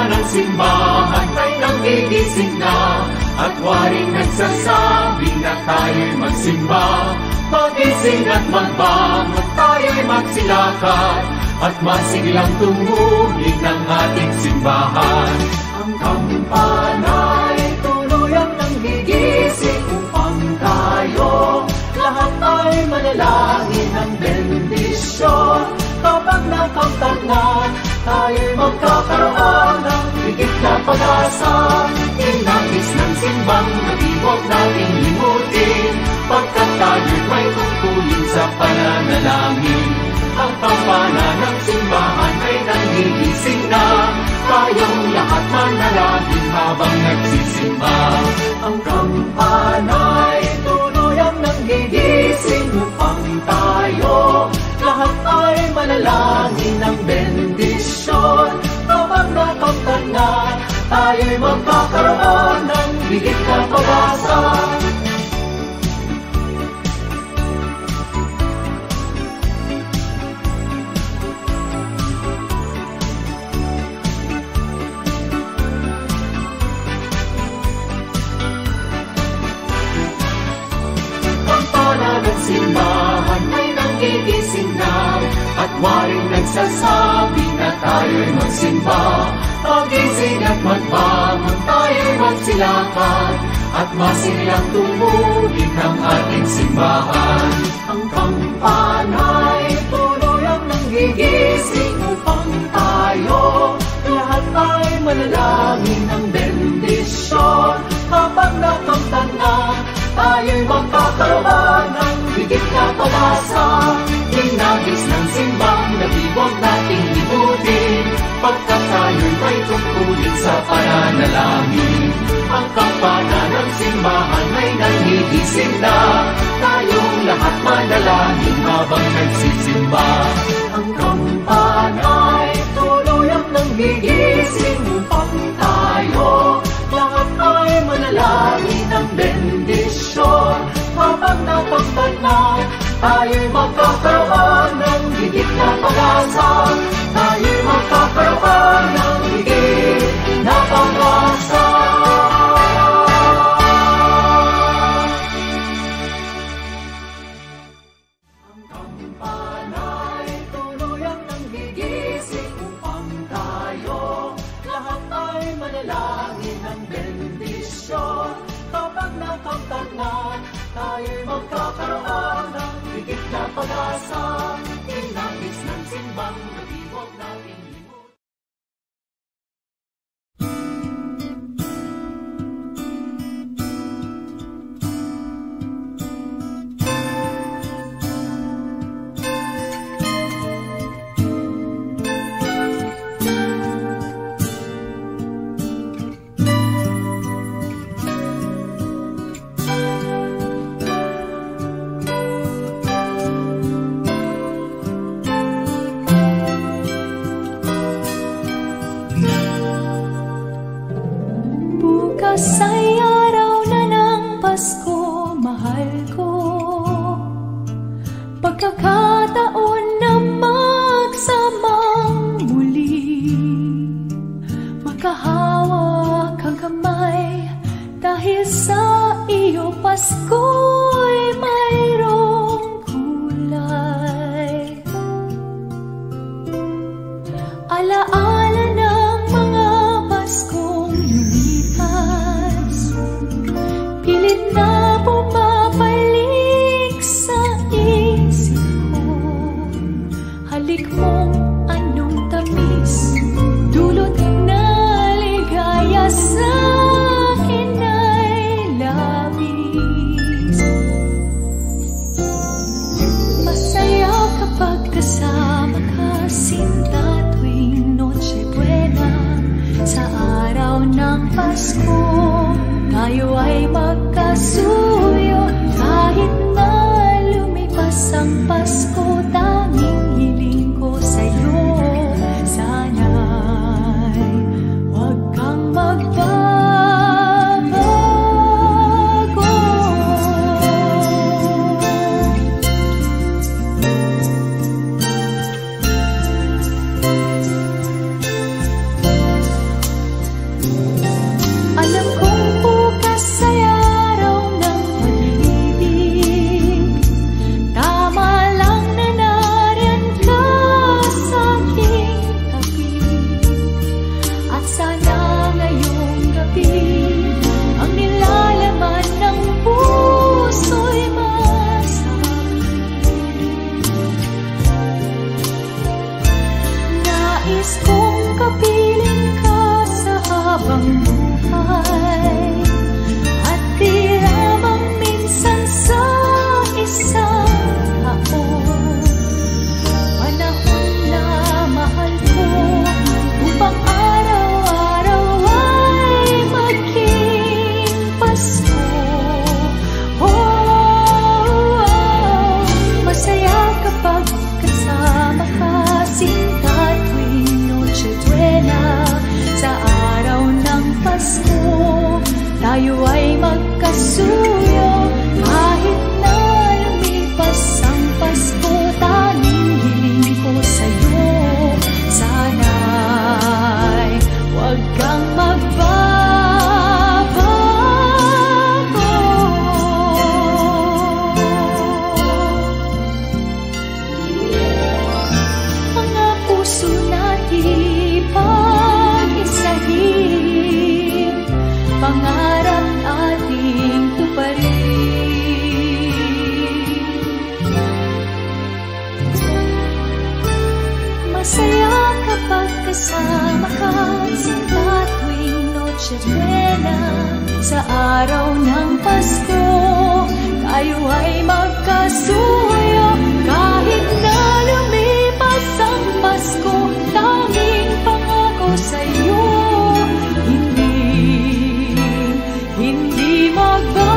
ng simbahan ay nanggigising na, at waring nagsasabi na tayo'y magsimba. Magising at magbangon, tayo'y magsilakad, at masiglang tumulig ng ating simbahan. Ang kampana'y tuluyang nanggigising upang tayo lahat ay manalangin ng bendisyon. Kapag nakamtan na, tayo'y magkakaroon ng higit na pag-asa. Inagis ng simbang nag-iwag nating limutin, pagkat tayo'y may tungkulin sa pananalangin. Ang kampana ng simbahan ay nanggigising na, tayong lahat manalangin habang nagsisimba. Ang kampana'y tuluyang nanggigising upang tayo lahat ay manalangin ng bendisyon. Kapag nakamtan na, tayo'y magkakaroon ng higit na pag-asa. Simbahan ay nanggigising na, at waring nagsasabi na tayo'y magsimba. Pagising at magbangon, tayo'y magsilakad, at masiglang tumulig ng ating simbahan. Ang kampana'y tuluyang nanggigising upang tayo lahat ay manalangin ng bendisyon. Kapag nakamtan na, tayo'y magkakaroon ng higit na pag-asa. Inagis ng simbang nag-iwag nating limutin, pagkat tayo'y may tungkulin sa pananalangin. Ang kampana ng simbahan ay nanggigising na, tayong lahat manalangin habang nagsisimba. Ang kampana'y tuluyang nanggigising upang tayo lahat ay manalangin ng bendisyon. Kapag nakamtan na, tayo'y magkakaroon ng higit na pag-asa. Tayo'y magkakaroon ng higit na pag-asa. Ang kampana'y tuluyang nanggigising upang tayo lahat ay manalangin ng bendisyon. Kapag nakamtan na, tayo'y magkakaroon ng higit na pag-asa. Inagis ng simbang nag-iwag nating limot. Ay araw na ng Pasko, mahal ko. Pagkakataon na magsamang muli, makahawak ang kamay, dahil sa iyo Pasko'y mayroong kulay. Alaala ng mga Paskong lumipas, pilit na bumabalik sa isip ko. Halik mong anong tamis, dulot na ligaya sa akin ay labis. Masaya kapag kasama ka, sinta, tuwing Noche Buena. Sa araw ng Pasko, tayo ay magkasuyo. Kahit na lumipas ang Pasko, tanging hiling ko sa'yo, sana'y huwag kang magbabago. kasama ka, sinta tuwing Noche Buena. Sa araw ng Pasko, tayo ay magkasuyo. Kahit na lumipas ang Pasko, tanging pangako sa'yo, hindi magbabago.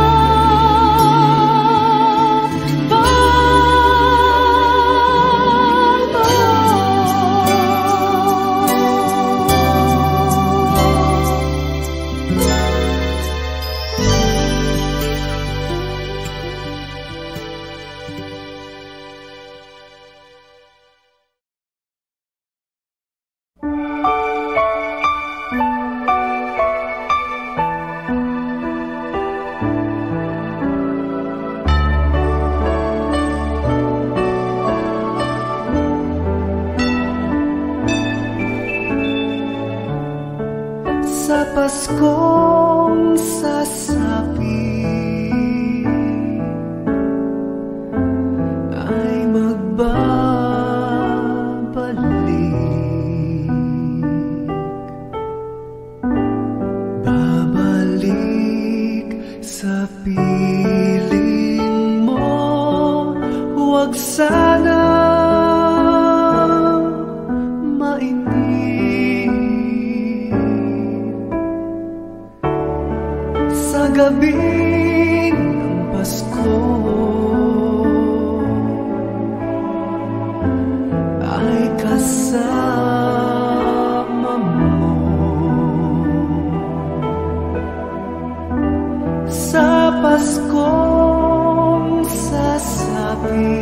Sa Paskong sasapi ay magbabalik, babalik sa piling mo. Huwag sana sa gabi ng Pasko ay kasama mo. Sa Paskong sasapi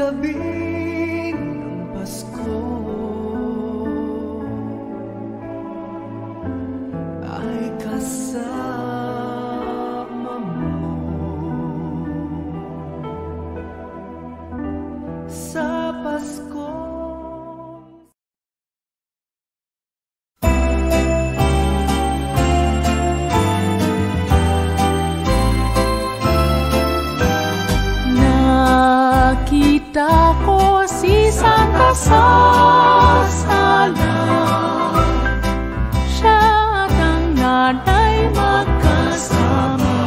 gabi ng Pasko ay kasama mo sa Pasko. Nakita ko si Santa sa sala, siya at ang nanay magkasama.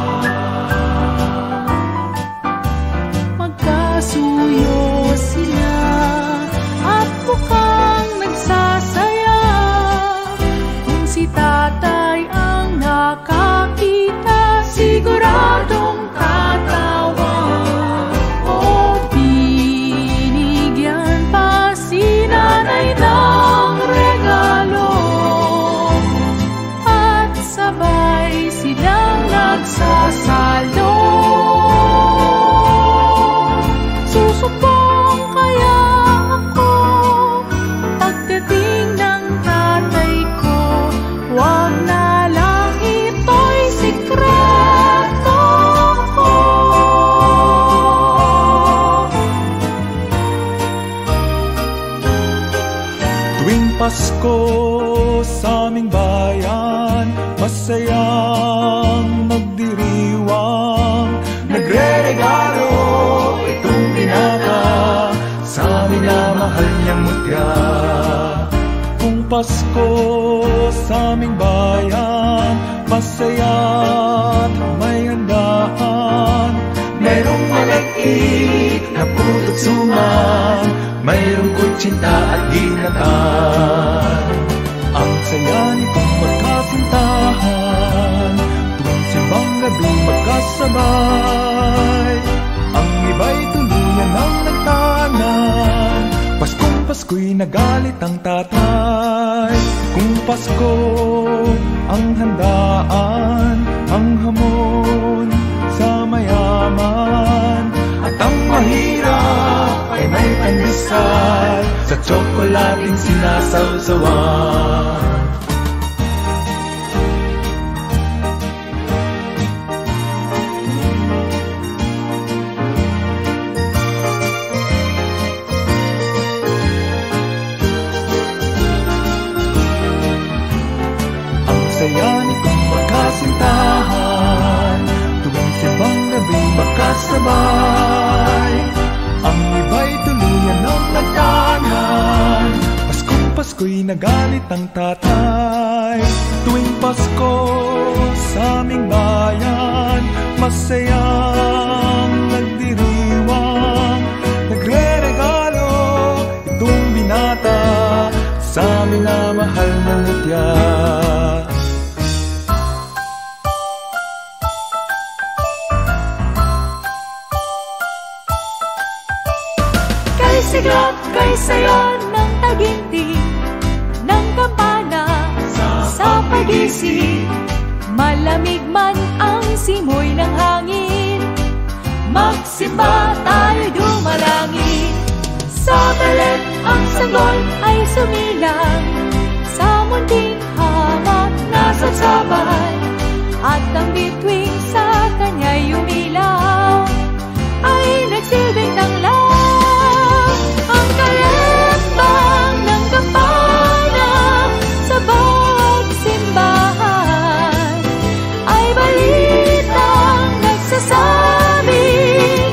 Magkasuyo sila at mukhang nagsasaya. Kung si tatay ang nakakita, siguradong tatawa. O binigyan pa si nanay ng regalo, at sabay silang nagsasalo. Susubong kaya ako pagdating ng tatay ko, wag na lang ito'y sikreto ko. Tuwing Pasko sa aming bayan, masayang magdiriwang. Nagre-regalo itong binata sa minamahal niyang mutya. Kung Pasko sa aming bayan, masaya't may handaan. Merong malagkit na puto't suman, mayroong kutsinta at ginatan. Ang saya nitong magkasintahan, tuwing simbang gabi magkasabay. Ang iba'y tuluyan ng nagtanan, Paskong Pasko'y nagalit ang tatay. Kung Pasko ang handaan, ang hamon sa mayaman, at ang mahirap ay may pandesal sa tsokolating sinasawsawan. Saya nitong magkasintahan, tuwing simbang gabi magkasabay. Ang iba'y tuluyan ng nagtanan, Paskong Pasko'y nagalit ang tatay. Tuwing Pasko sa aming bayan, masayang nagdiriwang. Nagre-regalo itong binata sa minamahal na mutya. Sigat kay sayo ng taginting ng kampana sa pagising. Malamig man ang simoy ng hangin, magsimba tayo dumalangin. Sa Belen ang sanggol ay sumilang, sa munting hamak nasa sabay, at ang bituin sa kanya'y umilaw, ay nagsilbing tanglaw. Ang kalembang ng kampana sa bawat simbahan ay balitang nagsasabing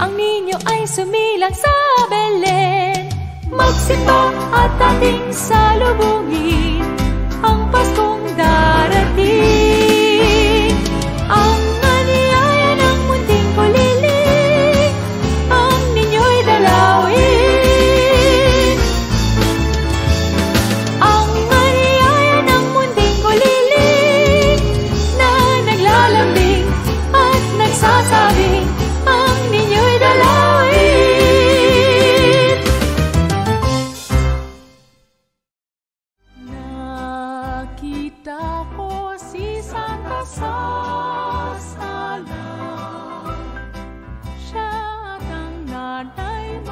ang ninyo ay sumilang sa Belen. Magsimba at ating salubungin ang Paskong darating. Ang aniyaya ng munting kuliling, ang ninyo'y dalawin. Ang aniyaya ng munting kuliling na naglalambing at nagsasabing, ang ninyo'y dalawin. Nakita ko si Santa sa sala, siya at ang nanay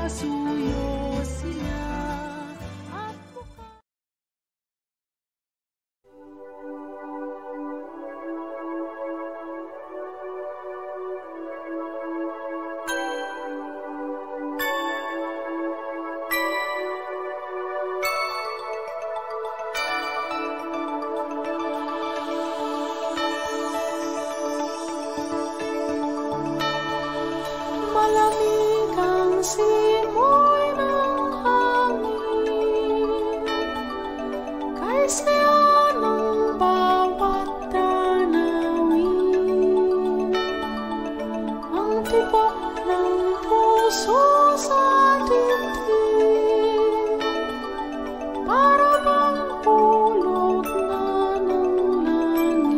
Pasuyo sila at malamig ang simoy ng hangin, kay saya ng bawat tanawin. Ang tibok ng puso sa dibdib, para bang hulog na ng langit.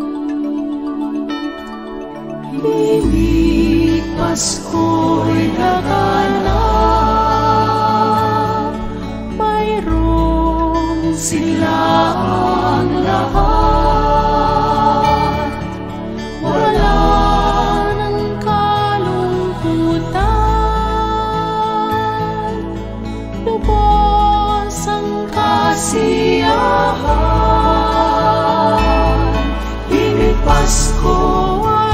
Pasko'y naganap, mayroon sila ang lahat. Wala ng kalungkutan, lubos ang kasiyahan. Ibig Pasko ay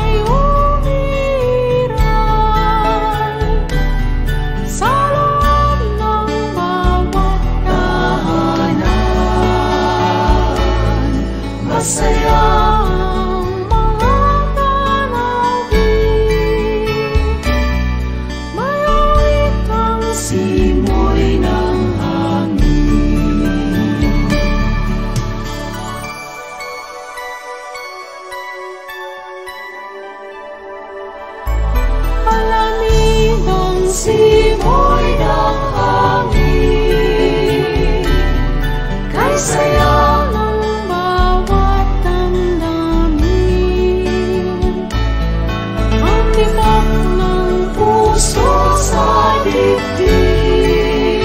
masayang mga tanawin, mayawit ang simoy ng hangin. Alamig ang simoy ng hangin, kay saya sa dibdib,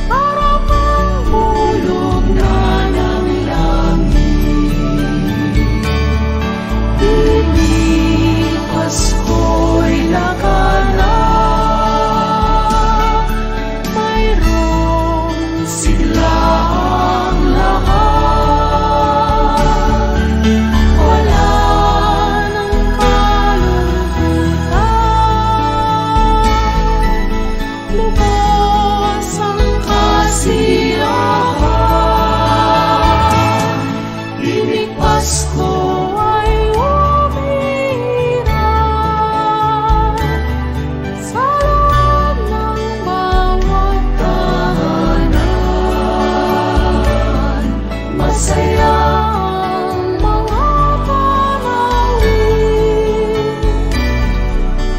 para bang hulog na ng langit. Ibig Pasko'y naganap, mayroon sila ang lahat. Wala ng lubos ang kasiyahan. Ibig Pasko ay umiiral sa loob ng bawat tahanan. Masaya ang mga tanawin,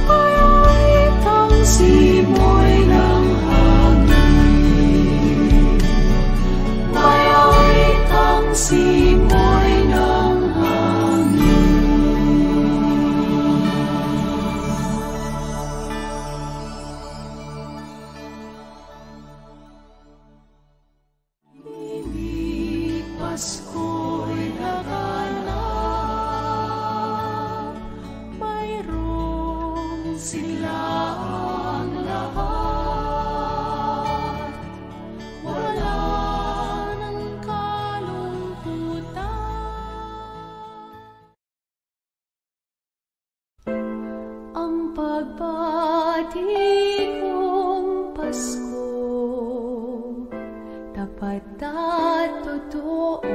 mayawit ang simoy ng simoy ng hangin. Ibig Pasko'y naganap, mayroon sila ang lahat. Wala ang pagbati kong Pasko, tapat at totoo.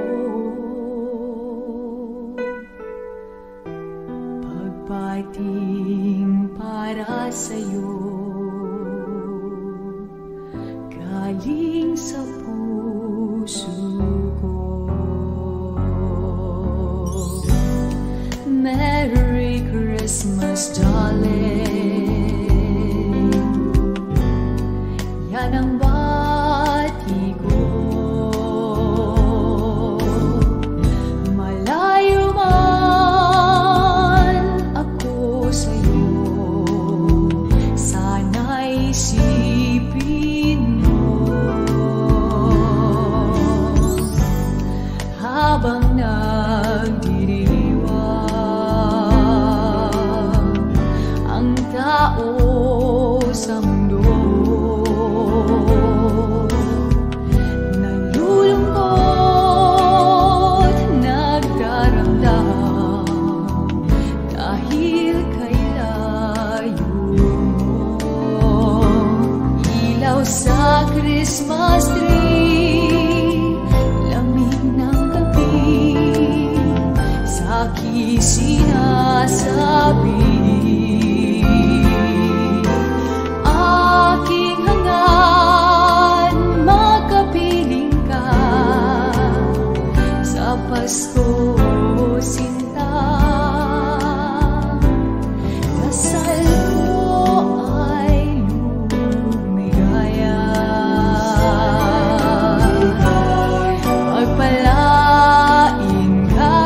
Pagbating para sa'yo, galing sa puso ko. Merry Christmas, darling. Yan ang bati ko. Malayo man ako sa'yo, sana'y isipin mo. Christmas tree, lamig ng gabi, sa'ki sinasabi, aking hangad makapiling ka sa Pasko sinta. Dasal ko ay lumigaya, magpalain ka,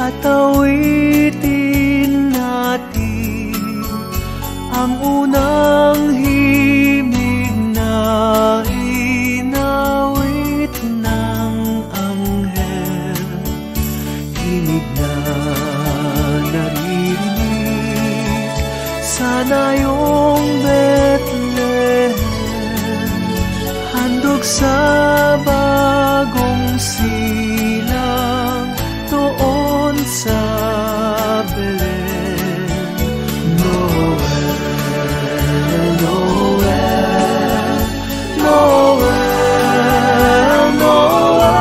at awitin natin ang unang himig na inawit ng anghel. Himig na naririnig sana yung Bethlehem, handog sa bagong silang doon sa Belen. Noel, Noel, Noel, Noel,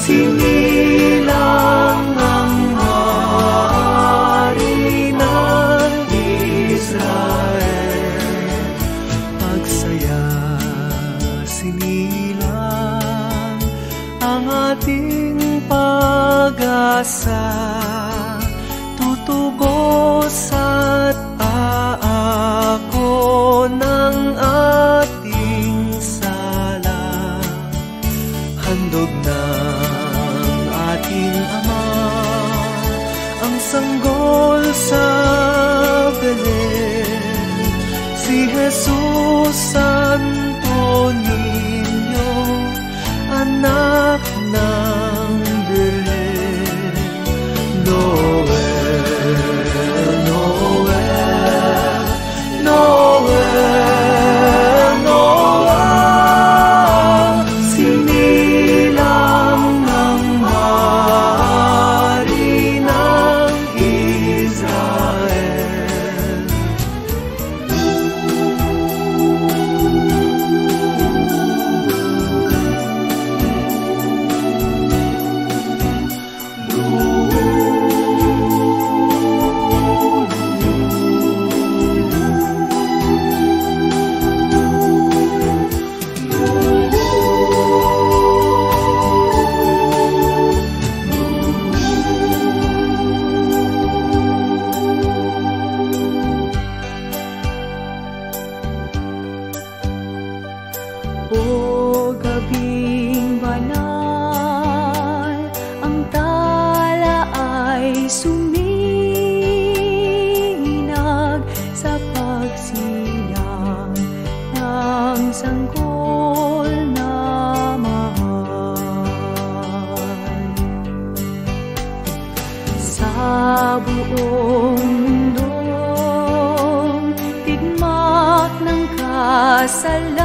sinilang ang hari ng Israel. Pagsaya sinilang ang ating pag-asa, tutubos at aako ng ating sala. Handog ng ating Ama ang sanggol sa Belen, si Jesus Santo Niño, anak ng Belen. Noel, Noel, Noel, Noel, sinilang ng hari ng Israel. O gabing banal, ang tala ay suminag sa pagsilang ng sanggol na mahal. Sa buong mundong tigmak ng kasalan,